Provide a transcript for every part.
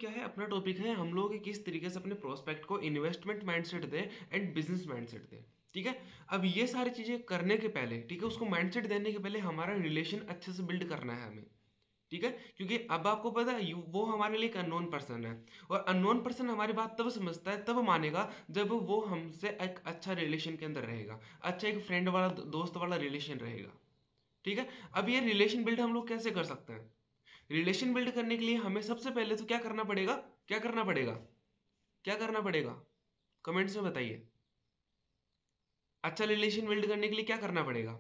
क्या है, अपना टॉपिक है हम लोग किस तरीके से अपने प्रोस्पेक्ट को इन्वेस्टमेंट माइंडसेट दे एंड बिजनेस माइंडसेट दे। ठीक है, अब ये सारी चीजें करने के पहले, ठीक है, उसको माइंडसेट देने के पहले हमारा रिलेशन अच्छे से बिल्ड करना है हमें। ठीक है, क्योंकि अब आपको पता है वो हमारे लिए एक अननोन पर्सन है, और अननोन पर्सन हमारी बात तब समझता है, तब मानेगा जब वो हमसे एक अच्छा रिलेशन के अंदर रहेगा, अच्छा एक फ्रेंड वाला दोस्त वाला रिलेशन रहेगा। ठीक है, अब ये रिलेशन बिल्ड हम लोग कैसे कर सकते हैं? रिलेशन बिल्ड करने के लिए हमें सबसे पहले तो क्या करना पड़ेगा, क्या करना पड़ेगा, क्या करना पड़ेगा? कमेंट्स में बताइए। अच्छा रिलेशन बिल्ड करने के लिए क्या करना पड़ेगा?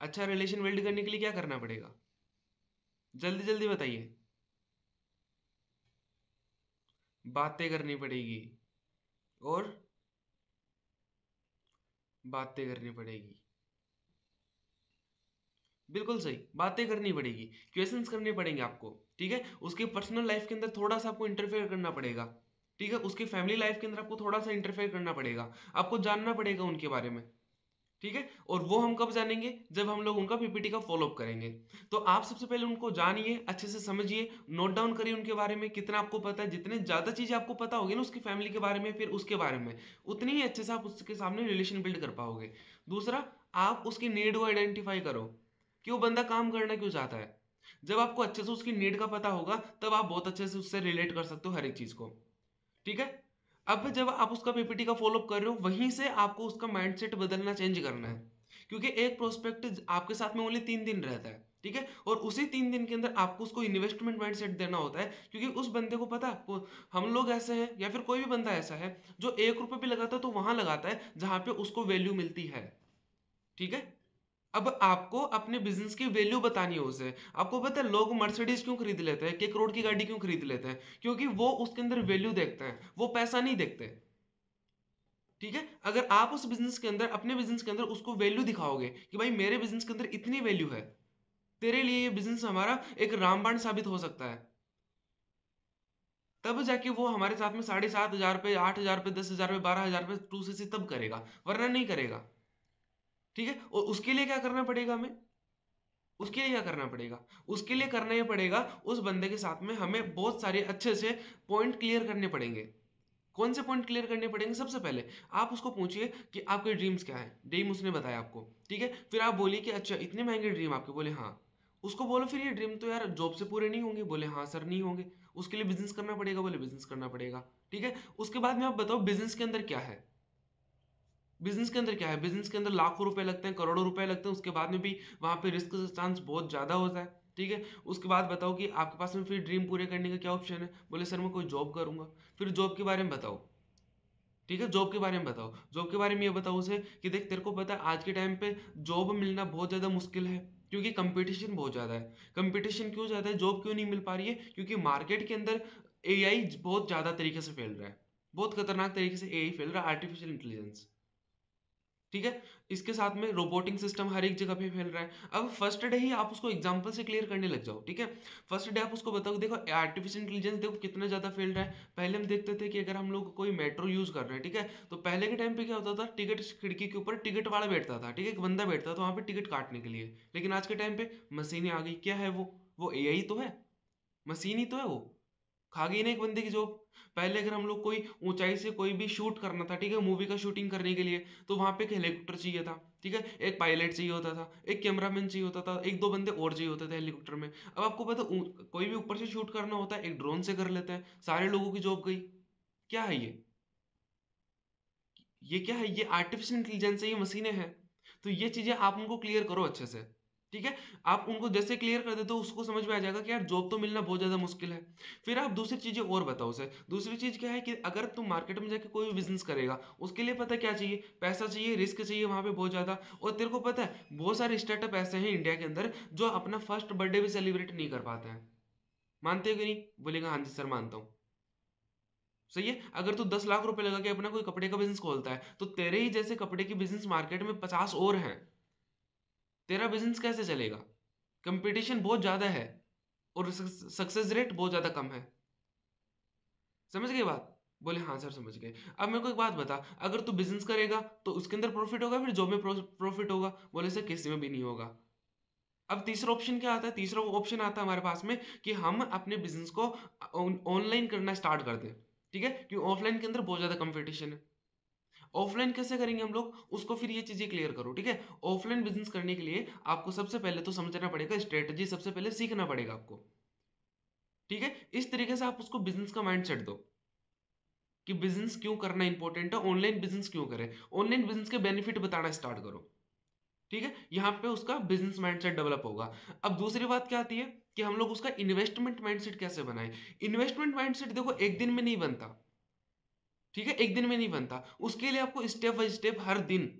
अच्छा रिलेशन बिल्ड करने के लिए क्या करना पड़ेगा? जल्दी जल्दी बताइए। बातें करनी पड़ेगी, और बातें करनी पड़ेगी। बिल्कुल सही, बातें करनी पड़ेगी, क्वेश्चंस करने पड़ेंगे आपको। ठीक है, उसके पर्सनल लाइफ के अंदर थोड़ा सा आपको इंटरफेयर करना पड़ेगा। ठीक है, उसकी फैमिली लाइफ के अंदर आपको थोड़ा सा इंटरफेयर करना पड़ेगा, आपको जानना पड़ेगा उनके बारे में। ठीक है, और वो हम कब जानेंगे, जब हम लोग उनका पीपीटी का फॉलोअप करेंगे। तो आप सबसे पहले उनको जानिए, अच्छे से समझिए, नोट डाउन करिए उनके बारे में कितना आपको पता है। जितने ज्यादा चीजें आपको पता होगी ना उसकी फैमिली के बारे में, फिर उसके बारे में, उतनी ही अच्छे से आप उसके सामने रिलेशन बिल्ड कर पाओगे। दूसरा, आप उसकी नीड को आइडेंटिफाई करो कि वो बंदा काम करना क्यों चाहता है। जब आपको अच्छे से उसकी नीड का पता होगा, तब आप बहुत अच्छे से उससे रिलेट कर सकते हो हर एक चीज को। ठीक है, अब जब आप उसका पीपीटी का फॉलोअप कर रहे हो, वहीं से आपको उसका माइंडसेट बदलना, चेंज करना है। क्योंकि एक प्रोस्पेक्ट आपके साथ में ओनली 3 दिन रहता है। ठीक है, और उसी 3 दिन के अंदर आपको उसको इन्वेस्टमेंट माइंडसेट देना होता है, क्योंकि उस बंदे को पता है हम लोग ऐसे हैं, या फिर कोई भी बंदा ऐसा है जो 1 रुपए भी लगाता है तो वहां लगाता है जहां पे उसको वैल्यू मिलती है। ठीक है, अब आपको अपने बिजनेस की वैल्यू बतानी है उसे। आपको पता है लोग मर्सिडीज क्यों खरीद लेते हैं, कि करोड़ की गाड़ी क्यों खरीद लेते हैं? क्योंकि वो उसके अंदर वैल्यू देखते हैं, वो पैसा नहीं देखते। ठीक है, अगर आप उस बिजनेस के अंदर, अपने बिजनेस के अंदर उसको वैल्यू दिखाओगे कि भाई मेरे बिजनेस के अंदर इतनी वैल्यू है, तेरे लिए ये बिजनेस हमारा एक रामबाण साबित हो सकता है, तब जाके वो हमारे साथ में 7,500 पे, 8,000 पे, 10,000 पे, 12,000 पे टू सी तब करेगा, वरना नहीं करेगा। ठीक है, और उसके लिए क्या करना पड़ेगा हमें? उसके लिए क्या करना पड़ेगा? उसके लिए करना ये पड़ेगा, उस बंदे के साथ में हमें बहुत सारे अच्छे से पॉइंट क्लियर करने पड़ेंगे। कौन से पॉइंट क्लियर करने पड़ेंगे? सबसे पहले आप उसको पूछिए कि आपके ड्रीम्स क्या है, ड्रीम उसने बताया आपको। ठीक है, फिर आप बोलिए कि अच्छा इतने महंगे ड्रीम आपके, बोले हाँ। उसको बोलो फिर ये ड्रीम तो यार जॉब से पूरे नहीं होंगे, बोले हाँ सर नहीं होंगे। उसके लिए बिजनेस करना पड़ेगा, बोले बिजनेस करना पड़ेगा। ठीक है, उसके बाद में आप बताओ बिजनेस के अंदर क्या है। बिजनेस के अंदर क्या है? बिजनेस के अंदर लाखों रुपए लगते हैं, करोड़ों रुपए लगते हैं, उसके बाद में भी वहां पे रिस्क का चांस बहुत ज्यादा होता है। ठीक है, उसके बाद बताओ कि आपके पास में फिर ड्रीम पूरे करने का क्या ऑप्शन है, बोले सर मैं कोई जॉब करूंगा। फिर जॉब के बारे में बताओ। ठीक है, जॉब के बारे में बताओ। जॉब के बारे में ये बताओ उसे कि देख तेरे को पता है आज के टाइम पे जॉब मिलना बहुत ज्यादा मुश्किल है, क्योंकि कंपटीशन बहुत ज्यादा है। कंपटीशन क्यों ज्यादा है, जॉब क्यों नहीं मिल पा रही है? क्योंकि मार्केट के अंदर एआई बहुत ज्यादा तरीके से फैल रहा है, बहुत खतरनाक तरीके से एआई फैल रहा है, आर्टिफिशियल इंटेलिजेंस। ठीक है, इसके साथ में रोबोटिंग सिस्टम हर एक जगह पे फैल रहा है। अब फर्स्ट डे ही आप उसको एग्जांपल से क्लियर करने लग जाओ। ठीक है, फर्स्ट डे आप उसको बताओ देखो आर्टिफिशियल इंटेलिजेंस देखो कितना ज्यादा फैल रहा है। पहले हम देखते थे कि अगर हम लोग कोई मेट्रो यूज कर रहे हैं, ठीक है, तो पहले के टाइम पे क्या होता था, टिकट खिड़की के ऊपर टिकट वाला बैठता था, ठीक है, एक बंदा बैठता था वहां पे टिकट काटने के लिए। लेकिन आज के टाइम पे मशीनें आ गई, क्या है वो एआई तो है, मशीन ही तो है वो, खा गई ना एक बंदे की जॉब। पहले अगर हम लोग कोई ऊंचाई से कोई भी शूट करना था, ठीक है, मूवी का शूटिंग करने के लिए, तो वहां पे एक हेलीकॉप्टर चाहिए था। ठीक है, एक पायलट चाहिए होता था, एक कैमरामैन चाहिए होता था, एक दो बंदे और चाहिए होते थे हेलीकॉप्टर में। अब आपको पता कोई भी ऊपर से शूट करना होता है एक ड्रोन से कर लेते हैं, सारे लोगों की जॉब गई। क्या है ये क्या है? ये आर्टिफिशियल इंटेलिजेंस है, ये मशीनें हैं। तो ये चीजें आप उनको क्लियर करो अच्छे से। ठीक है, आप उनको जैसे क्लियर कर देते हो उसको समझ में आ जाएगा कि यार जॉब तो मिलना बहुत ज्यादा मुश्किल है। फिर आप दूसरी चीजें और बताओ उसे। दूसरी चीज क्या है कि अगर तुम मार्केट में जाके कोई भी बिजनेस करेगा, उसके लिए पता क्या चाहिए? पैसा चाहिए, रिस्क चाहिए वहां पे बहुत ज्यादा। और तेरे को पता है बहुत सारे स्टार्टअप ऐसे हैं इंडिया के अंदर जो अपना फर्स्ट बर्थडे भी सेलिब्रेट नहीं कर पाते हैं। मानते हो कि नहीं? बोलेगा हाँ जी सर मानता हूँ। सही है, अगर तू 10 लाख रुपए लगा के अपना कोई कपड़े का बिजनेस खोलता है, तो तेरे ही जैसे कपड़े की बिजनेस मार्केट में 50 और हैं। तेरा बिजनेस कैसे चलेगा? कंपटीशन बहुत ज्यादा है, और सक्सेस रेट बहुत ज्यादा कम है। समझ गए बात? बोले हाँ सर समझ गए। अब मेरे को एक बात बता, अगर तू बिजनेस करेगा तो उसके अंदर प्रॉफिट होगा, फिर जॉब में प्रॉफिट होगा? बोले सर किसी में भी नहीं होगा। अब तीसरा ऑप्शन क्या आता है? तीसरा ऑप्शन आता है हमारे पास में कि हम अपने बिजनेस को ऑनलाइन करना स्टार्ट कर दें, ठीक है, क्योंकि ऑफलाइन के अंदर बहुत ज्यादा कंपटीशन है। ऑफलाइन कैसे करेंगे हम लोग उसको, फिर ये चीजें क्लियर करो, ठीक है। ऑफलाइन बिजनेस करने के लिए आपको सबसे पहले तो समझना पड़ेगा, स्ट्रेटजी सबसे पहले सीखना पड़ेगा आपको, ठीक है। इस तरीके से आप उसको बिजनेस का माइंडसेट दो कि बिजनेस क्यों करना इंपॉर्टेंट है, ऑनलाइन बिजनेस क्यों करें, ऑनलाइन बिजनेस के बेनिफिट बताना स्टार्ट करो, ठीक है। यहाँ पे उसका बिजनेस माइंडसेट डेवलप होगा। अब दूसरी बात क्या आती है कि हम लोग उसका इन्वेस्टमेंट माइंडसेट कैसे बनाएं। इन्वेस्टमेंट माइंडसेट देखो एक दिन में नहीं बनता, ठीक है, एक दिन में नहीं बनता। उसके लिए आपको स्टेप बाय स्टेप हर दिन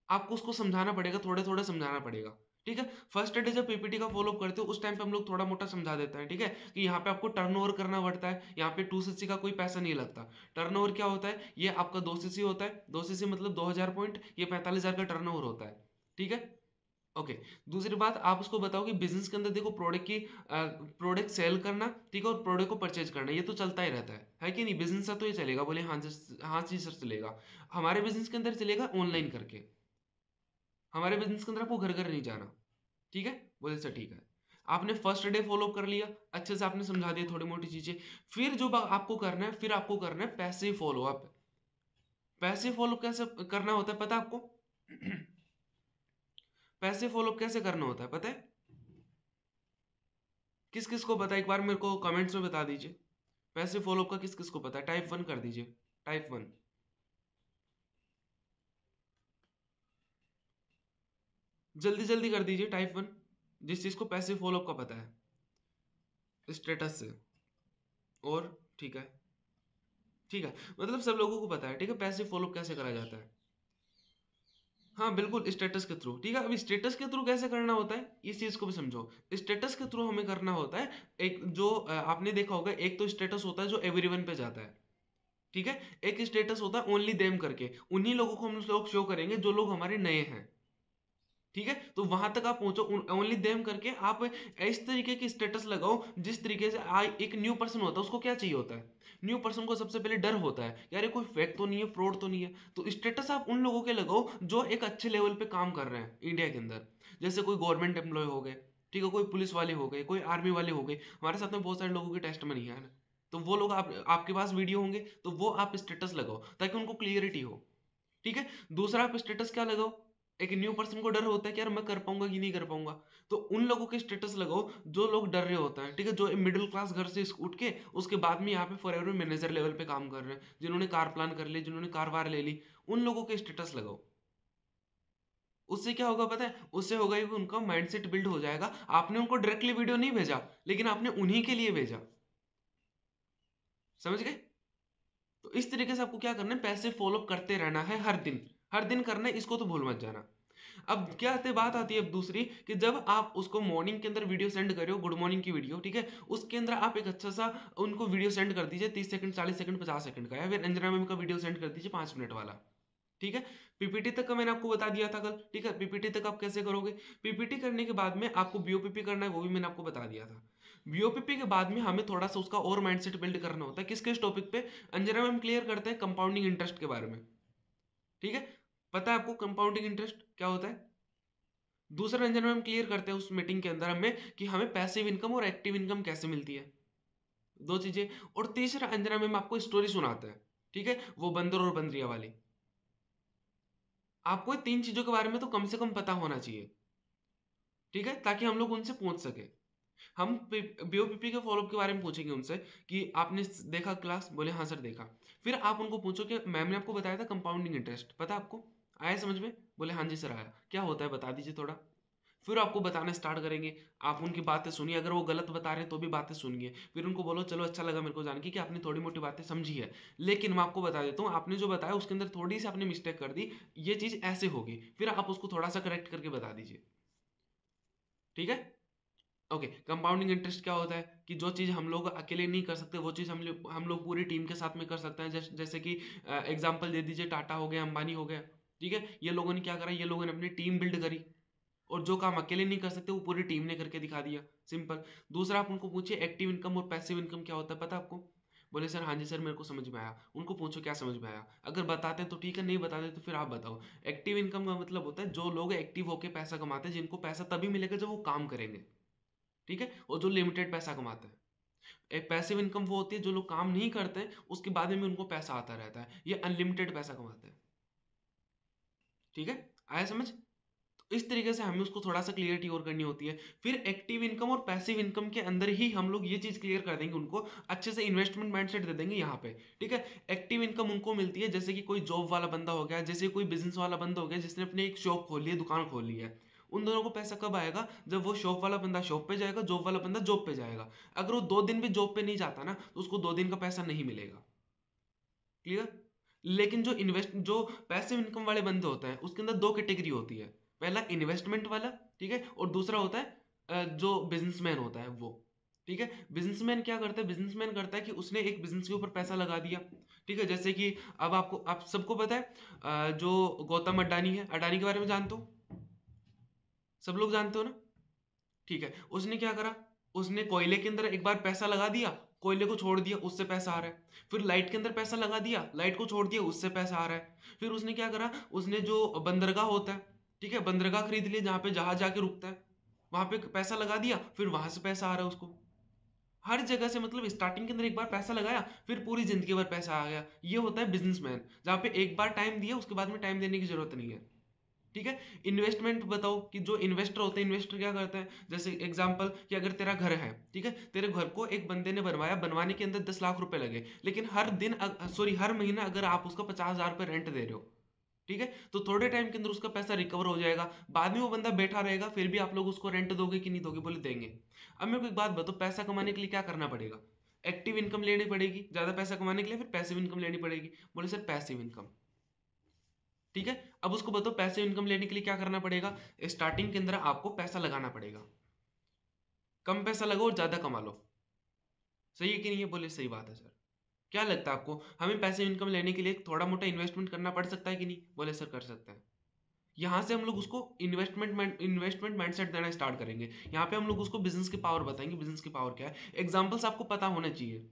आपको उसको समझाना पड़ेगा, थोड़े थोड़े समझाना पड़ेगा, ठीक है। फर्स्ट डे जब पीपीटी का फॉलो करते हो उस टाइम पे हम लोग थोड़ा मोटा समझा देते हैं, ठीक है, कि यहाँ पे आपको टर्नओवर करना पड़ता है, यहाँ पे 2cc का कोई पैसा नहीं लगता। टर्नओवर क्या होता है, ये आपका 2cc होता है, 2cc मतलब 2000 पॉइंट, ये 45,000 का टर्नओवर होता है, ठीक है। ओके। दूसरी बात आप उसको बताओ कि बिजनेस के अंदर देखो प्रोडक्ट सेल करना, ठीक है, और प्रोडक्ट को परचेज करना, ये तो चलता ही रहता है कि नहीं, बिजनेस का तो ये चलेगा। बोले हाँ हाँ जी सर चलेगा। हमारे बिजनेस के अंदर चलेगा ऑनलाइन करके, हमारे बिजनेस के अंदर आपको घर घर नहीं जाना, ठीक है। बोले सर ठीक है। आपने फर्स्ट डे फॉलो कर लिया, अच्छे से आपने समझा दिया थोड़ी मोटी चीजें। फिर जो आपको करना है, फिर आपको करना है पैसे फॉलो अप। पैसे फॉलो कैसे करना होता है पता है आपको? पैसे फॉलो कैसे करना होता है पता है? किस किस को पता है, एक बार मेरे को कमेंट्स में बता दीजिए। पैसे फॉलो का किस किस को पता है? टाइप 1 कर दीजिए, टाइप 1। जल्दी जल्दी कर दीजिए टाइप 1, जिस चीज को पैसे फॉलो का पता है स्टेटस से। और ठीक है, ठीक है, मतलब सब लोगों को पता है, ठीक है, पैसे फॉलो कैसे करा जाता है। हाँ बिल्कुल, स्टेटस के थ्रू, ठीक है। अब स्टेटस के थ्रू कैसे करना होता है इस चीज को भी समझो। स्टेटस के थ्रू हमें करना होता है, एक जो आपने देखा होगा, एक तो स्टेटस होता है जो एवरीवन पे जाता है, ठीक है। एक स्टेटस होता है ओनली देम करके, उन्हीं लोगों को हम लोग शो करेंगे जो लोग हमारे नए हैं, ठीक है। तो वहां तक आप पहुंचो, ओनली देम करके आप इस तरीके की स्टेटस लगाओ जिस तरीके से एक न्यू पर्सन होता है उसको क्या चाहिए होता है, न्यू पर्सन को सबसे पहले डर होता है, यार ये कोई फेक तो नहीं है, फ्रॉड तो नहीं है। तो स्टेटस आप उन लोगों के लगाओ जो एक अच्छे लेवल पे काम कर रहे हैं इंडिया के अंदर, जैसे कोई गवर्नमेंट एम्प्लॉय हो गए, ठीक है, कोई पुलिस वाले हो गए, कोई आर्मी वाले हो गए। हमारे साथ में बहुत सारे लोगों की टेस्ट मनी है ना, तो वो लोग आपके पास वीडियो होंगे तो वो आप स्टेटस लगाओ ताकि उनको क्लियरिटी हो, ठीक है। दूसरा आप स्टेटस क्या लगाओ, एक न्यू पर्सन को डर होता है कि यार मैं कर पाऊंगा कि नहीं कर पाऊंगा, तो उन लोगों के स्टेटस लगाओ जो लोग डर रहे होते हैं, ठीक है, जो मिडिल क्लास घर से उठ के उसके बाद में यहाँ पे फॉरएवर मैनेजर लेवल पे काम कर रहे हैं, जिन्होंने कार प्लान कर ली, जिन्होंने कार वार ले ली, उन लोगों के स्टेटस लगाओ। उससे क्या होगा पता है? उससे होगा कि उनका माइंडसेट बिल्ड हो जाएगा। आपने उनको डायरेक्टली वीडियो नहीं भेजा, लेकिन आपने उन्हीं के लिए भेजा, समझ गए? तो इस तरीके से आपको क्या करना है, पैसे फॉलो करते रहना है, हर दिन हर दिन करना है, इसको तो भूल मत जाना। अब क्या आती बात आती है अब दूसरी, कि जब आप उसको मॉर्निंग के अंदर वीडियो सेंड करो, गुड मॉर्निंग की वीडियो, ठीक है, उसके अंदर आप एक अच्छा सा उनको वीडियो सेंड कर दीजिए, 30 सेकंड, 40 सेकंड, 50 सेकंड का, या फिर अंजना मैम का वीडियो सेंड कर दीजिए 5 मिनट वाला, ठीक है। पीपीटी तक का मैंने आपको बता दिया था कल, ठीक है। पीपीटी तक आप कैसे करोगे? पीपीटी करने के बाद में आपको बीओपीपी करना है, वो भी मैंने आपको बता दिया था। बीओपीपी के बाद में हमें थोड़ा सा उसका और माइंडसेट बिल्ड करना होता है, किस किस टॉपिक पे? अंजना मैम क्लियर करते हैं कंपाउंडिंग इंटरेस्ट के बारे में, ठीक है। पता है आपको कंपाउंडिंग इंटरेस्ट क्या होता है? दूसरा अंजना मैम क्लियर करते हैं उस मीटिंग के अंदर हमें कि हमें पैसिव इनकम और एक्टिव इनकम कैसे मिलती है, दो चीजें। और तीसरा अंजना मैम आपको स्टोरी सुनाते हैं, ठीक है, वो बंदर और बंदरिया वाली। आपको इन तीन चीजों के बारे में तो कम से कम पता होना चाहिए, ठीक है, ताकि हम लोग उनसे पूछ सके। हम बीओपीपी के फॉलोअप के बारे में पूछेंगे उनसे कि आपने देखा क्लास? बोले हाँ सर देखा। फिर आप उनको पूछो कि मैम ने आपको बताया था कंपाउंडिंग इंटरेस्ट, पता आपको? आया समझ में? बोले हाँ जी सर आया, क्या होता है बता दीजिए थोड़ा। फिर आपको बताना स्टार्ट करेंगे, आप उनकी बातें सुनिए, अगर वो गलत बता रहे हैं तो भी बातें सुनिए, फिर उनको बोलो चलो अच्छा लगा मेरे को जान के कि आपने थोड़ी मोटी बातें समझी है, लेकिन मैं आपको बता देता हूँ आपने जो बताया उसके अंदर थोड़ी सी आपने मिस्टेक कर दी, ये चीज ऐसे होगी, फिर आप उसको थोड़ा सा करेक्ट करके बता दीजिए, ठीक है। ओके। कंपाउंडिंग इंटरेस्ट क्या होता है कि जो चीज़ हम लोग अकेले नहीं कर सकते वो चीज़ हम लोग पूरी टीम के साथ में कर सकते हैं। जैसे कि एग्जांपल दे दीजिए, टाटा हो गया, अंबानी हो गया, ठीक है, ये लोगों ने क्या करा, ये लोगों ने अपनी टीम बिल्ड करी, और जो काम अकेले नहीं कर सकते वो पूरी टीम ने करके दिखा दिया, सिंपल। दूसरा आप उनको पूछिए एक्टिव इनकम और पैसिव इनकम क्या होता है, पता है आपको? बोले सर हाँ जी सर मेरे को समझ में आया। उनको पूछो क्या समझ में आया, अगर बताते हैं तो ठीक है, नहीं बताते तो फिर आप बताओ। एक्टिव इनकम का मतलब होता है जो लोग एक्टिव होकर पैसा कमाते हैं, जिनको पैसा तभी मिलेगा जब वो काम करेंगे, ठीक है, और जो लिमिटेड पैसा कमाते हैं। एक पैसिव इनकम वो होती है जो लोग काम नहीं करते हैं, उसके बाद में उनको पैसा आता रहता है, ये अनलिमिटेड पैसा कमाते हैं, ठीक है, आया समझ। इस तरीके से हमें उसको थोड़ा सा क्लियरिटी और करनी होती है। फिर एक्टिव इनकम और पैसिव इनकम के अंदर ही हम लोग ये चीज क्लियर कर देंगे उनको, अच्छे से इन्वेस्टमेंट माइंडसेट दे देंगे यहाँ पे, ठीक है। एक्टिव इनकम उनको मिलती है जैसे कि कोई जॉब वाला बंदा हो गया, जैसे कोई बिजनेस वाला बंदा हो गया जिसने अपनी एक शॉप खोली है, दुकान खोली है। उन दोनों को पैसा कब आएगा, जब वो शॉप वाला बंदा शॉप पे जाएगा, जॉब वाला बंदा जॉब पे जाएगा। अगर वो 2 दिन भी जॉब पे नहीं जाता ना, तो उसको 2 दिन का पैसा नहीं मिलेगा, क्लियर। लेकिन जो पैसिव इनकम वाले बंदे होते हैं उसके अंदर 2 कैटेगरी होती है। पहला इन्वेस्टमेंट वाला, ठीक है, और दूसरा होता है जो बिजनेसमैन होता है वो, ठीक है। बिजनेसमैन क्या करता है, बिजनेसमैन करता है कि उसने एक बिजनेस के ऊपर पैसा लगा दिया, ठीक है। जैसे कि अब आप सबको पता है जो गौतम अडानी है, अडानी के बारे में जानते हो, सब लोग जानते हो ना, ठीक है। उसने क्या करा, उसने कोयले के अंदर एक बार पैसा लगा दिया, कोयले को छोड़ दिया, उससे पैसा आ रहा है। फिर लाइट के अंदर पैसा लगा दिया, लाइट को छोड़ दिया, उससे पैसा आ रहा है। फिर उसने क्या करा, उसने जो बंदरगाह होता है, ठीक है, बंदरगाह खरीद लिया जहां पे जहाज जाके रुकता है, वहां पे पैसा लगा दिया, फिर वहां से पैसा आ रहा है उसको। हर जगह से, मतलब स्टार्टिंग के अंदर एक बार पैसा लगाया, फिर पूरी जिंदगी भर पैसा आ गया। ये होता है बिजनेसमैन, जहां पे एक बार टाइम दिया, उसके बाद में टाइम देने की जरूरत नहीं है, ठीक है। इन्वेस्टमेंट बताओ कि जो इन्वेस्टर होते हैं, इन्वेस्टर क्या करते हैं, जैसे एग्जांपल कि अगर तेरा घर है, ठीक है, तेरे घर को एक बंदे ने बनवाया, बनवाने के अंदर 10 लाख रुपए लगे, लेकिन हर महीना अगर आप उसका 50,000 रुपये रेंट दे रहे हो, ठीक है, तो थोड़े टाइम के अंदर उसका पैसा रिकवर हो जाएगा। बाद में वो बंदा बैठा रहेगा, फिर भी आप लोग उसको रेंट दोगे कि नहीं दोगे, बोले देंगे। अब मेरे को एक बात बताओ, पैसा कमाने के लिए क्या करना पड़ेगा, एक्टिव इनकम लेनी पड़ेगी ज्यादा पैसा कमाने के लिए, फिर पैसिव इनकम लेनी पड़ेगी। बोले सर पैसिव इनकम, ठीक है। अब उसको बताओ पैसिव इनकम लेने के लिए क्या करना पड़ेगा, स्टार्टिंग के अंदर आपको पैसा लगाना पड़ेगा, कम पैसा लगाओ और ज्यादा कमा लो, सही है कि नहीं है, बोले सही बात है सर। क्या लगता है आपको, हमें पैसिव इनकम लेने के लिए थोड़ा मोटा इन्वेस्टमेंट करना पड़ सकता है कि नहीं, बोले सर कर सकते हैं। यहाँ से हम लोग उसको इन्वेस्टमेंट माइंडसेट देना स्टार्ट करेंगे। यहाँ पे हम लोग उसको बिजनेस की पावर बताएंगे, बिजनेस की पावर क्या है, एग्जांपल्स आपको पता होने चाहिए,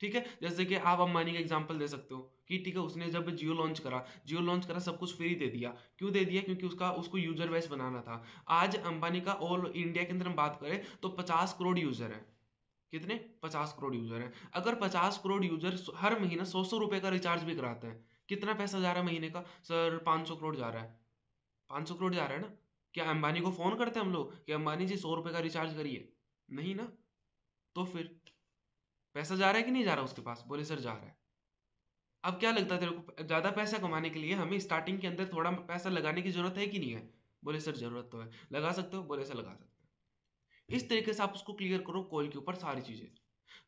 ठीक है। जैसे कि आप अंबानी का एग्जांपल दे सकते हो कि ठीक है, उसने जब जियो लॉन्च करा सब कुछ फ्री दे दिया, क्यों दे दिया, क्योंकि उसको यूजर बेस बनाना था। आज अंबानी का ऑल इंडिया के अंदर हम बात करें तो 50 करोड़ यूजर है। कितने, 50 करोड़ यूजर है। अगर 50 करोड़ यूजर हर महीना 100 रुपए का रिचार्ज भी कराते हैं, कितना पैसा जा रहा है महीने का, सर 500 करोड़ जा रहा है, 500 करोड़ जा रहा है ना। क्या अंबानी को फोन करते हैं हम लोग कि अंबानी जी 100 रुपए का रिचार्ज करिए, नहीं ना। तो फिर पैसा जा रहा है कि नहीं जा रहा उसके पास, बोले सर जा रहा है। अब क्या लगता है तेरे को, ज्यादा पैसा कमाने के लिए हमें स्टार्टिंग के अंदर थोड़ा पैसा लगाने की जरूरत है कि नहीं है, बोले सर जरूरत तो है। लगा सकते हो, बोले सर लगा सकते हैं। इस तरीके से आप उसको क्लियर करो कॉल के ऊपर सारी चीजें।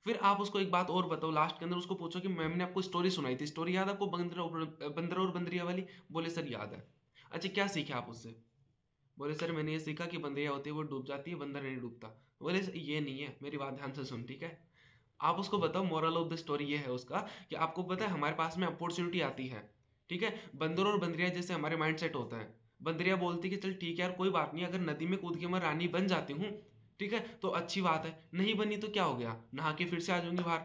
फिर आप उसको एक बात और बताओ, लास्ट के अंदर उसको पूछो कि मैम ने आपको स्टोरी सुनाई थी, स्टोरी याद है आपको, बंदर और बंदरिया वाली, बोले सर याद है। अच्छा क्या सीखा आप उससे, बोले सर मैंने ये सीखा कि बंदरिया होती है वो डूब जाती है, बंदर नहीं डूबता। बोले सर ये नहीं है, मेरी बात ध्यान से सुन, ठीक है। आप उसको बताओ, मोरल ऑफ द स्टोरी ये है उसका कि आपको पता है हमारे पास में अपॉर्चुनिटी आती है, ठीक है। बंदर और बंदरिया जैसे हमारे माइंड सेट होता है। बंदरिया बोलती कि चल ठीक है यार कोई बात नहीं, अगर नदी में कूद के मैं रानी बन जाती हूँ, ठीक है, तो अच्छी बात है, नहीं बनी तो क्या हो गया, नहा के फिर से आ जाऊंगी बाहर।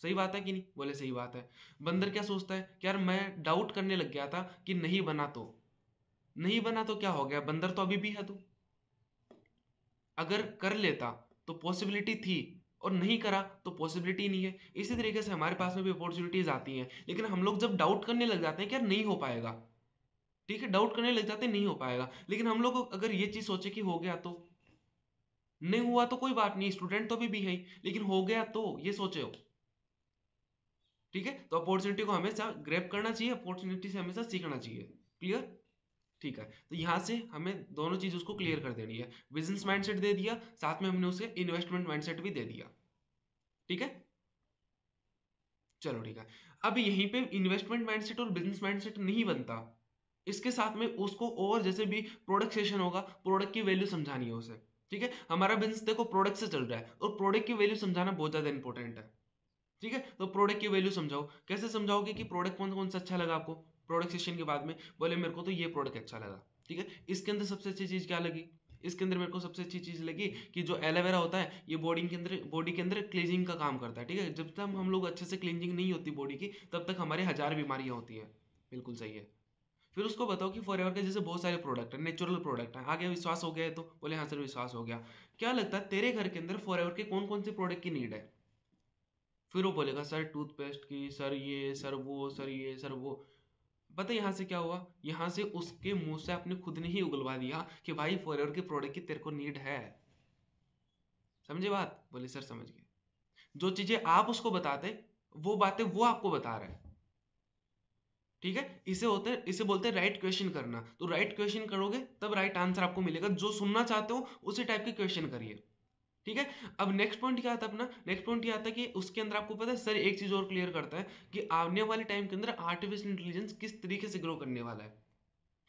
सही बात है कि नहीं, बोले सही बात है। बंदर क्या सोचता है कि यार मैं डाउट करने लग गया था कि नहीं बना तो क्या हो गया, बंदर तो अभी भी है तू, अगर कर लेता तो पॉसिबिलिटी थी, और नहीं करा तो पॉसिबिलिटी नहीं है। इसी तरीके से हमारे पास में भी अपॉर्चुनिटीज आती हैं, लेकिन हम लोग जब डाउट करने लग जाते हैं कि यार नहीं हो पाएगा, ठीक है, डाउट करने लग जाते हैं नहीं हो पाएगा, लेकिन हम लोग अगर ये चीज सोचे कि हो गया तो, नहीं हुआ तो कोई बात नहीं, स्टूडेंट तो भी है, लेकिन हो गया तो ये सोचे हो, ठीक है। तो अपॉर्चुनिटी को हमेशा ग्रैब करना चाहिए, अपॉर्चुनिटी से हमेशा सीखना चाहिए, क्लियर, ठीक है। तो यहाँ से हमें दोनों चीज उसको क्लियर कर देनी है, बिजनेस माइंडसेट दे दिया, साथ में हमने उसे इन्वेस्टमेंट माइंडसेट भी दे दिया, ठीक है। चलो ठीक है। अब यहीं पे इन्वेस्टमेंट माइंडसेट और बिजनेस माइंडसेट नहीं बनता, इसके साथ में उसको और जैसे भी प्रोडक्ट सेशन होगा, प्रोडक्ट की वैल्यू समझानी है उसे, ठीक है। हमारा बिजनेस देखो प्रोडक्ट से चल रहा है, और प्रोडक्ट की वैल्यू समझाना बहुत ज्यादा इंपॉर्टेंट है, ठीक है। तो प्रोडक्ट की वैल्यू समझाओ, कैसे समझाओगे कि प्रोडक्ट कौन कौन सा अच्छा लगा आपको, प्रोडक्ट सेशन के बाद में बोले मेरे को तो ये प्रोडक्ट अच्छा लगा, ठीक है। इसके अंदर सबसे अच्छी चीज क्या लगी, इसके अंदर मेरे को सबसे अच्छी चीज़ लगी कि जो एलोवेरा होता है ये बॉडी के अंदर क्लीजिंग का काम करता है, ठीक है। जब तक हम लोग अच्छे से क्लीजिंग नहीं होती बॉडी की, तब तक हमारे 1000 बीमारियां होती है। बिल्कुल सही है। फिर उसको बताओ कि फॉरएवर के जैसे बहुत सारे प्रोडक्ट है, नेचुरल प्रोडक्ट है। आगे विश्वास हो गया है? तो बोले हाँ सर विश्वास हो गया। क्या लगता है तेरे घर के अंदर फॉरएवर के कौन कौन से प्रोडक्ट की नीड है? फिर वो बोलेगा सर टूथपेस्ट की, सर ये, सर वो, सर ये, सर वो। पता है यहाँ से क्या हुआ? यहाँ से उसके मुंह से आपने खुद ने ही उगलवा दिया कि भाई फॉरएवर के प्रोडक्ट की तेरे को नीड है। समझे बात? बोले सर समझ गए। जो चीजें आप उसको बताते, वो बातें वो आपको बता रहा है, ठीक है। इसे बोलते हैं राइट क्वेश्चन करना। तो राइट क्वेश्चन करोगे तब राइट आंसर आपको मिलेगा। जो सुनना चाहते हो उसी टाइप के क्वेश्चन करिए, ठीक है। अब नेक्स्ट पॉइंट क्या आता है अपना? नेक्स्ट पॉइंट ये आता है कि उसके अंदर आपको पता है सर एक चीज और क्लियर करता है कि आने वाले टाइम के अंदर आर्टिफिशियल इंटेलिजेंस किस तरीके से ग्रो करने वाला है।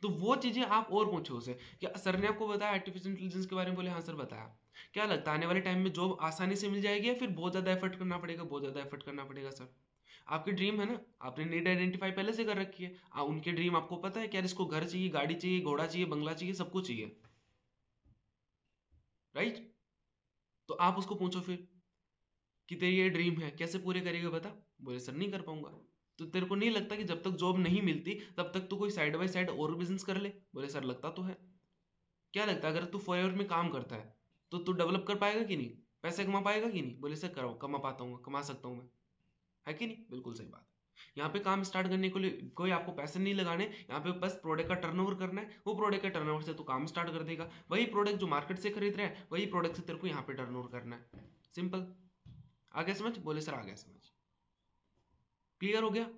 तो वो चीजें आप और पूछो उसे। क्या सर ने आपको बताया आर्टिफिशियल इंटेलिजेंस के बारे में? बोले हाँ सर बताया। क्या लगता है आने वाले टाइम में जॉब आसानी से मिल जाएगी या फिर बहुत ज्यादा एफर्ट करना पड़ेगा? बहुत ज्यादा एफर्ट करना पड़ेगा सर। आपकी ड्रीम है ना, आपने नीड आइडेंटिफाई पहले से कर रखी है। उनके ड्रीम आपको पता है क्या? इसको घर चाहिए, गाड़ी चाहिए, घोड़ा चाहिए, बंगला चाहिए, सब कुछ चाहिए, राइट। तो आप उसको पूछो फिर कि तेरी ये ड्रीम है कैसे पूरे करेगा बता। बोले सर नहीं कर पाऊंगा। तो तेरे को नहीं लगता कि जब तक जॉब नहीं मिलती तब तक तू कोई साइड बाय साइड और बिजनेस कर ले? बोले सर लगता तो है। क्या लगता है अगर तू फॉरएवर में काम करता है तो तू डेवलप कर पाएगा कि नहीं? पैसे कमा पाएगा कि नहीं? बोले सर करो, कमा पाता हूँ, कमा सकता हूँ मैं। है कि नहीं? बिल्कुल सही बात। यहाँ पे काम स्टार्ट करने के लिए कोई आपको पैसे नहीं लगाने, यहाँ पे बस प्रोडक्ट का टर्नओवर करना है। वो प्रोडक्ट का टर्नओवर से तू काम स्टार्ट कर देगा। वही प्रोडक्ट जो मार्केट से खरीद रहा है वही प्रोडक्ट से तेरे को यहाँ पे टर्नओवर करना है। सिंपल। आगे समझ? बोले सर आगे समझ। क्लियर हो गया?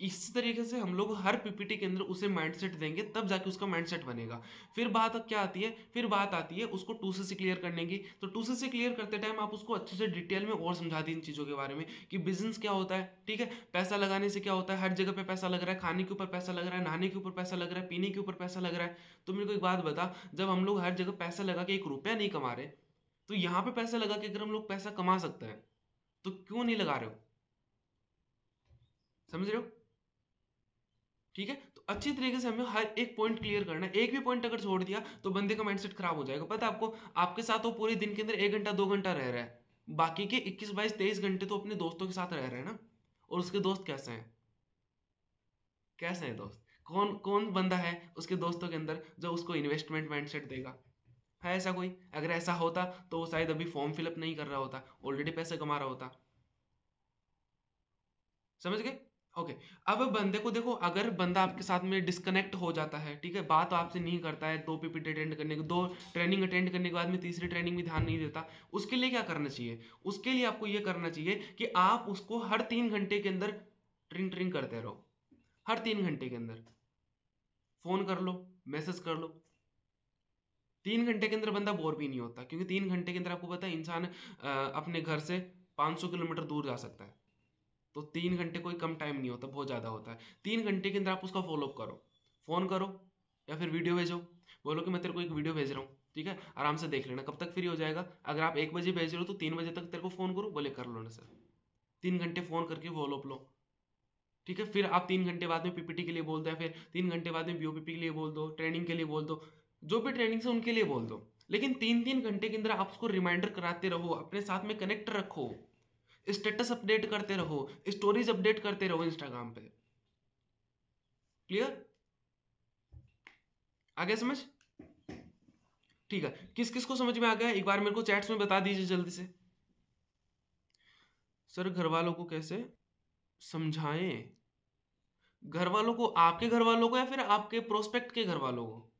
इस तरीके से हम लोग हर पीपीटी के अंदर उसे माइंडसेट देंगे तब जाके उसका माइंडसेट बनेगा। फिर बात क्या आती है? फिर बात आती है उसको 2C से क्लियर करने की। तो 2C से क्लियर करते टाइम आप उसको अच्छे से डिटेल में और समझा दी इन चीज़ों के बारे में कि बिजनेस क्या होता है, ठीक है। पैसा लगाने से क्या होता है? हर जगह पे पैसा लग रहा है, खाने के ऊपर पैसा लग रहा है, नहाने के ऊपर पैसा लग रहा है, पीने के ऊपर पैसा लग रहा है। तो मेरे को एक बात बता, जब हम लोग हर जगह पैसा लगा के 1 रुपया नहीं कमा रहे, तो यहाँ पे पैसा लगा के अगर हम लोग पैसा कमा सकते हैं तो क्यों नहीं लगा रहे हो? समझ रहे हो? ठीक है। तो अच्छी तरीके से हमें हर एक पॉइंट क्लियर करना है। एक भी पॉइंट अगर छोड़ दिया तो बंदे का माइंडसेट खराब हो जाएगा। पता है आपको? आपके साथ वो पूरे दिन के अंदर 1 घंटा 2 घंटा रह रहा है, बाकी के 21 22 23 घंटे तो अपने दोस्तों के साथ रह रहे हैं ना। और उसके दोस्त कैसे हैं? कैसे हैं दोस्त? कौन कौन बंदा है उसके दोस्तों के अंदर जो उसको इन्वेस्टमेंट माइंडसेट देगा? है ऐसा कोई? अगर ऐसा होता तो वो शायद अभी फॉर्म फिलअप नहीं कर रहा होता, ऑलरेडी पैसे कमा रहा होता। समझ गए? ओके। अब बंदे को देखो, अगर बंदा आपके साथ में डिस्कनेक्ट हो जाता है, ठीक है, बात आपसे नहीं करता है, 2 पीपीटी अटेंड करने के, 2 ट्रेनिंग अटेंड करने के बाद में तीसरी ट्रेनिंग में ध्यान नहीं देता, उसके लिए क्या करना चाहिए? उसके लिए आपको ये करना चाहिए कि आप उसको हर 3 घंटे के अंदर ट्रिंग ट्रिंग करते रहो। हर 3 घंटे के अंदर फोन कर लो, मैसेज कर लो। 3 घंटे के अंदर बंदा बोर भी नहीं होता, क्योंकि 3 घंटे के अंदर आपको पता है इंसान अपने घर से 500 किलोमीटर दूर जा सकता है। तो 3 घंटे कोई कम टाइम नहीं होता, बहुत ज़्यादा होता है। 3 घंटे के अंदर आप उसका फॉलोअप करो, फ़ोन करो या फिर वीडियो भेजो। बोलो कि मैं तेरे को एक वीडियो भेज रहा हूँ, ठीक है, आराम से देख लेना, कब तक फ्री हो जाएगा। अगर आप 1 बजे भेज रहे हो तो 3 बजे तक तेरे को फ़ोन करो? बोले कर लो ना सर। 3 घंटे फ़ोन करके फॉलोअप लो, ठीक है। फिर आप 3 घंटे बाद में पीपीटी के लिए बोल दो, या फिर 3 घंटे बाद में बीओपीपी के लिए बोल दो, ट्रेनिंग के लिए बोल दो, जो भी ट्रेनिंग है उनके लिए बोल दो। लेकिन 3 3 घंटे के अंदर आप उसको रिमाइंडर कराते रहो, अपने साथ में कनेक्ट रखो, स्टेटस अपडेट करते रहो, स्टोरीज अपडेट करते रहो इंस्टाग्राम पे। क्लियर? आगे समझ? ठीक है। किस किस को समझ में आ गया एक बार मेरे को चैट्स में बता दीजिए जल्दी से। सर घर वालों को कैसे समझाएं? घर वालों को, आपके घर वालों को या फिर आपके प्रोस्पेक्ट के घर वालों को?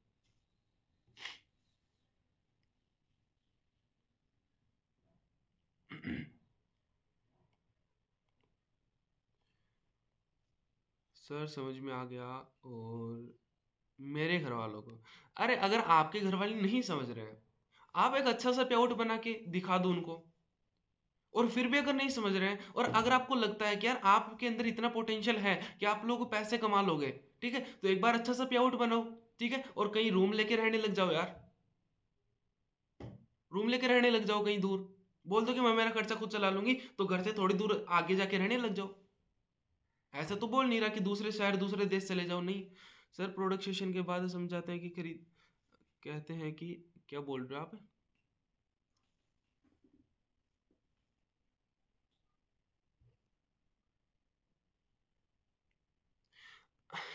सर समझ में आ गया। और मेरे घर वालों को, अरे अगर आपके घर वाले नहीं समझ रहे हैं, आप एक अच्छा सा पेआउट बना के दिखा दो उनको। और फिर भी अगर नहीं समझ रहे हैं, और अगर आपको लगता है कि यार आपके अंदर इतना पोटेंशियल है कि आप लोग पैसे कमा लोगे, ठीक है, तो एक बार अच्छा सा पेआउट बनाओ, ठीक है, और कहीं रूम लेके रहने लग जाओ यार। रूम लेके रहने लग जाओ कहीं दूर। बोल दो कि मैं मेरा खर्चा खुद चला लूंगी, तो घर से थोड़ी दूर आगे जाके रहने लग जाओ। ऐसा तो बोल नहीं रहा कि दूसरे शहर दूसरे देश चले जाओ, नहीं। सर प्रोडक्ट सेशन के बाद समझाते हैं कि खरीद कहते हैं कि क्या बोल रहे हो आप?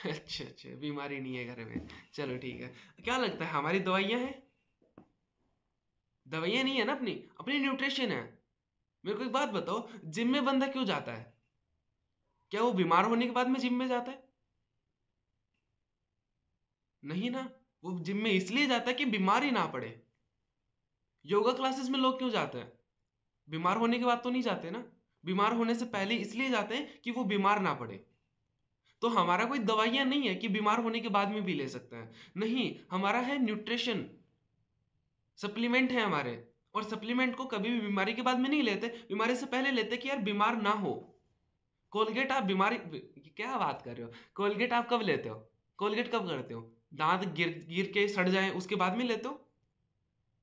अच्छा अच्छा, बीमारी नहीं है घर में, चलो ठीक है। क्या लगता है हमारी दवाइयाँ हैं? दवाइयाँ नहीं है ना, अपनी अपनी न्यूट्रिशन है। मेरे को एक बात बताओ, जिम में बंदा क्यों जाता है? क्या वो बीमार होने के बाद में जिम में जाता है? नहीं ना, वो जिम में इसलिए जाता है कि बीमार ही ना पड़े। योगा क्लासेस में लोग क्यों जाते हैं? बीमार होने के बाद तो नहीं जाते ना, बीमार होने से पहले इसलिए जाते हैं कि वो बीमार ना पड़े। तो हमारा कोई दवाइयाँ नहीं है कि बीमार होने के बाद में भी ले सकते हैं, नहीं, हमारा है न्यूट्रिशन, सप्लीमेंट है हमारे। और सप्लीमेंट को कभी भी बीमारी के बाद में नहीं लेते, बीमारी से पहले लेते कि यार बीमार ना हो। कोलगेट आप बीमारी, क्या बात कर रहे हो? कोलगेट आप कब लेते हो? कोलगेट कब करते हो? दांत गिर गिर के सड़ जाए उसके बाद में लेते हो?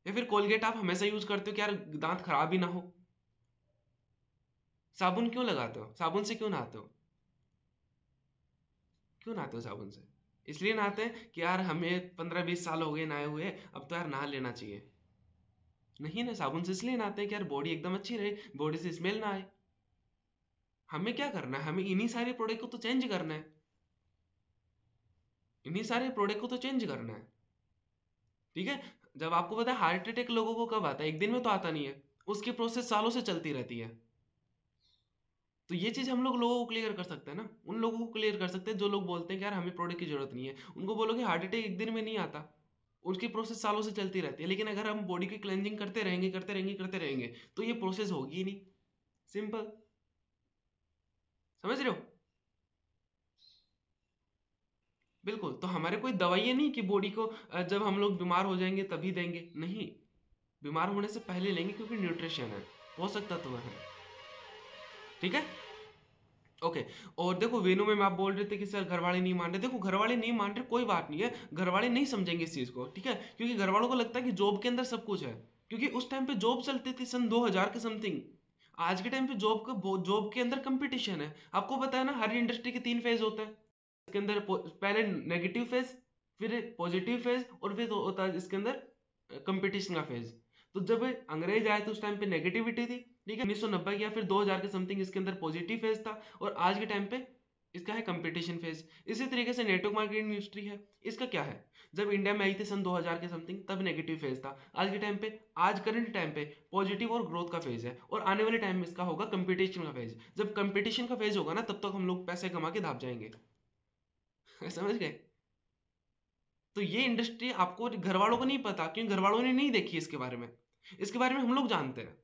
या फिर कोलगेट आप हमेशा यूज करते हो कि यार दांत खराब ही ना हो? साबुन क्यों लगाते हो? साबुन से क्यों नहाते हो? क्यों नहाते हो साबुन से? इसलिए नहाते हैं कि यार हमें 15-20 साल हो गए नहाए हुए, अब तो यार नहा लेना चाहिए। नहीं ना, साबुन से इसलिए नहाते हैं कि यार बॉडी एकदम अच्छी रहे, बॉडी से स्मेल ना आए। हमें क्या करना है, हमें इन्हीं सारे प्रोडक्ट को तो चेंज करना है, इन्हीं सारे प्रोडक्ट को तो चेंज करना है। ठीक है। जब आपको पता है हार्ट अटैक लोगों को कब आता है, एक दिन में तो आता नहीं है, उसकी प्रोसेस सालों से चलती रहती है। तो ये चीज हम लोग लोगों को क्लियर कर सकते हैं ना, उन लोगों को क्लियर कर सकते हैं जो लोग बोलते हैं कि यार हमें प्रोडक्ट की जरूरत नहीं है। उनको बोलो कि हार्ट अटैक एक दिन में नहीं आता, उसकी प्रोसेस सालों से चलती रहती है। लेकिन अगर हम बॉडी की क्लेंजिंग करते रहेंगे करते रहेंगे करते रहेंगे तो ये प्रोसेस होगी ही नहीं। सिंपल। समझ रहे हो? बिल्कुल। तो हमारे कोई दवाइयाँ नहीं कि बॉडी को जब हम लोग बीमार हो जाएंगे तभी देंगे, नहीं, बीमार होने से पहले लेंगे, क्योंकि न्यूट्रिशन है, पोषक तत्व है। ठीक है। ओके। और देखो वेनु में आप बोल रहे थे कि सर घर वाले नहीं मान रहे, देखो घर वाले नहीं मान रहे कोई बात नहीं है, घर वाले नहीं समझेंगे इस चीज को, ठीक है, क्योंकि घर वालों को लगता है कि जॉब के अंदर सब कुछ है। क्योंकि उस टाइम पे जॉब चलती थी सन 2000 के समथिंग। आज के टाइम पे जॉब के अंदर कंपटीशन है। आपको पता है ना, हर इंडस्ट्री के 3 फेज होते हैं। इसके अंदर पहले नेगेटिव फेज, फिर पॉजिटिव फेज, और फिर होता है इसके अंदर कंपटीशन का फेज। तो जब अंग्रेज आए तो उस टाइम पे नेगेटिविटी थी, ठीक है, 1990 या फिर 2000 के समथिंग इसके अंदर पॉजिटिव फेज था, और आज के टाइम पे इसका है कंपटीशन फेज। इसी तरीके से नेटवर्क मार्केटिंग इंडस्ट्री है, इसका क्या है, जब इंडिया में आई थी सन 2000 के समथिंग तब नेगेटिव फेज था। आज के टाइम पे, आज करंट टाइम पे पॉजिटिव और ग्रोथ का फेज है, और आने वाले टाइम में इसका होगा कंपटीशन का फेज। जब कंपटीशन का फेज होगा ना, तब तक हम लोग पैसे कमा के दाब जाएंगे। समझ गए? तो ये इंडस्ट्री आपको, घर वालों को नहीं पता, क्योंकि घर वालों ने नहीं देखी इसके बारे में। इसके बारे में हम लोग जानते हैं।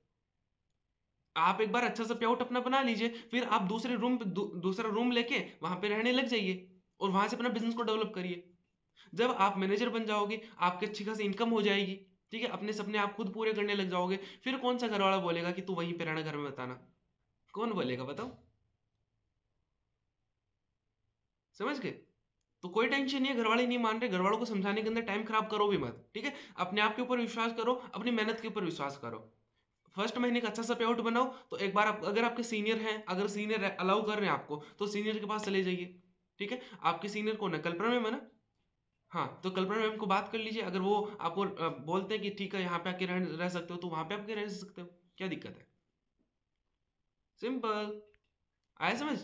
आप एक बार अच्छा सा प्लेआउट अपना बना लीजिए, फिर आप दूसरे रूम पे दूसरा रूम लेके वहां पे रहने लग जाइए, और वहां से अपना बिजनेस को डेवलप करिए। जब आप मैनेजर बन जाओगे, आपकी अच्छी खासी इनकम हो जाएगी, ठीक है, अपने सपने आप खुद पूरे करने लग जाओगे, फिर कौन सा घर वाला बोलेगा कि तू वहीं पे रहना, घर में बताना? कौन बोलेगा बताओ? समझ गए? तो कोई टेंशन नहीं है, घर वाले नहीं मान रहे, घर वालों को समझाने के अंदर टाइम खराब करो भी मत, ठीक है। अपने आप के ऊपर विश्वास करो, अपनी मेहनत के ऊपर विश्वास करो। फर्स्ट महीने का अच्छा सा पे आउट बनाओ, तो एक बार अगर आपके सीनियर हैं, अगर सीनियर अलाउ कर रहे हैं आपको, तो सीनियर के पास चले जाइए। ठीक है। आपके सीनियर कौन है? कल्पना मैम है ना? हाँ, तो कल्पना मैम को बात कर लीजिए, अगर वो आपको बोलते हैं कि ठीक है यहाँ पे आके रह सकते हो, तो वहां पे आके रह सकते हो, क्या दिक्कत है? सिंपल। आया समझ?